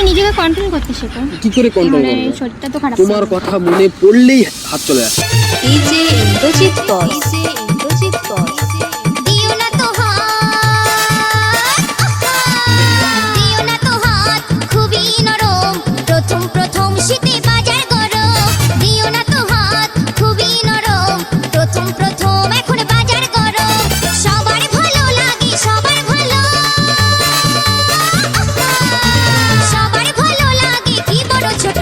নিজেকে কন্ট্রোল করতে শেখো। কি করে কন্ট্রোল মানে করব? শরীরটা তো খারাপ। তোমার কথা মনে পড়লেই হাত চলে আসে। ডিজে ইন্দ্রজিৎ কর। দিও না তো দিও না তো হাত, খুবই নরম, প্রথম প্রথম শীতে বাজার গরম। দিও না তো হাত, খুবই নরম, প্রথম প্রথম এখন বাজার গরম। সবার ভালো লাগে, সবার ভালো, সবার ভালো লাগে, কি বড় ছোট।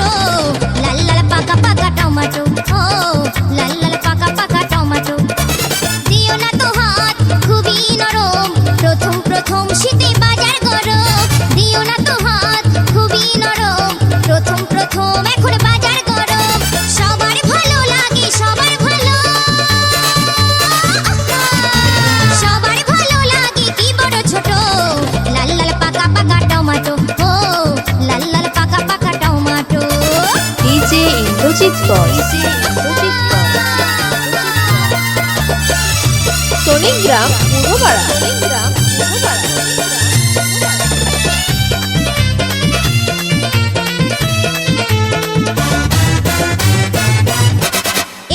লাল লাল পাকা পাকা টমেটো, ও লাল লাল পাকা পাকা টমেটো। দিও না তো হাত, খুবই নরম, প্রথম প্রথম শীতে বাজার গরম। দিও না তো হাত, খুবই নরম, প্রথম প্রথম এখন বাজার গরম। সবার ভালো লাগে, সবার ভালো, সবার ভালো লাগে, কি বড় ছোট। লাল লাল পাকা পাকা টমেটো, ও লাল লাল পাকা পাকা টমেটো। ডিজে ইন্দ্রজিৎ কর। সোনিগ্রাম পূর্বপাড়া।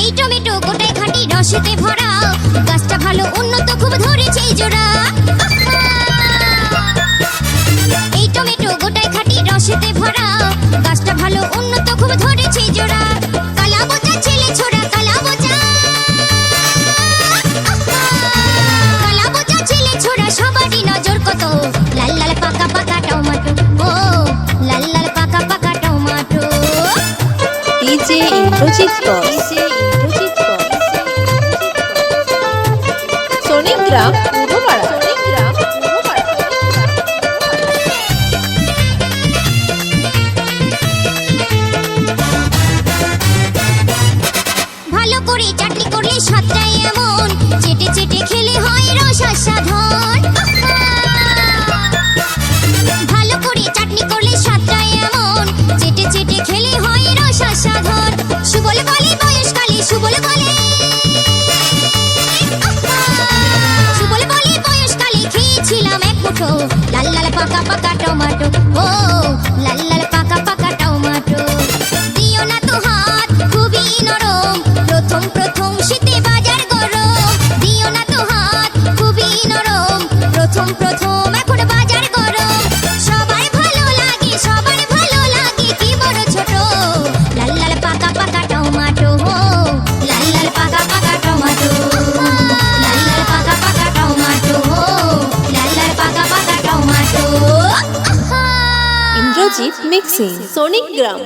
এই টমেটো গোটায় খাঁটি রসেতে ভরা, গাছটা ভালো উন্নত, খুব ধরেছে এই জোড়া। এই টমেটো গোটায় খাঁটি রসেতে ভরা, গাছটা ভালো উন্নত, খুব ধরেছে এই জোড়া। কালা বোচা ছেলে ছোড়া, কালা বোচা, কালা বোচা ছেলে ছোড়া, সবারই নজর কত। লাল লাল পাকা পাকা টমেটো, ও লাল লাল পাকা পাকা টমেটো। ডিজে ইন্দ্রজিৎ কর। সোনিগ্রাম পূর্বপাড়া। ভালো করে চাটনি করলে স্বাদটাই এমন, চেটে চেটে খেলে হয় রস আস্বাদন। ভালো করে চাটনি করলে স্বাদটাই এমন, চেটে চেটে খেলে হয় রস আস্বাদন। সুবল বলে বয়সকালে, সুবল বলে, সুবল বলে বয়সকালে খেয়েছিলাম এক মুঠো। লাল লাল পাকা পাকা টমেটো, ও লাল লাল পাকা পাকা টমেটো। দিও না তো হাত, খুবই নরম, প্রথম প্রথম শীতে বাজার গরম। দিও না তো হাত, খুবই নরম, প্রথম প্রথম এখন বাজার গরম। সবার ভালো লাগে, সবার ভালো লাগে, কি বড় ছোট। লাল লাল পাকা পাকা টমেটো, লাল লাল পাকা পাকা টমেটো, লাল লাল পাকা পাকা টমেটো, লাল লাল পাকা পাকা টমেটো। ইন্দ্রজিৎ মিক্সিং সোনিগ্রাম।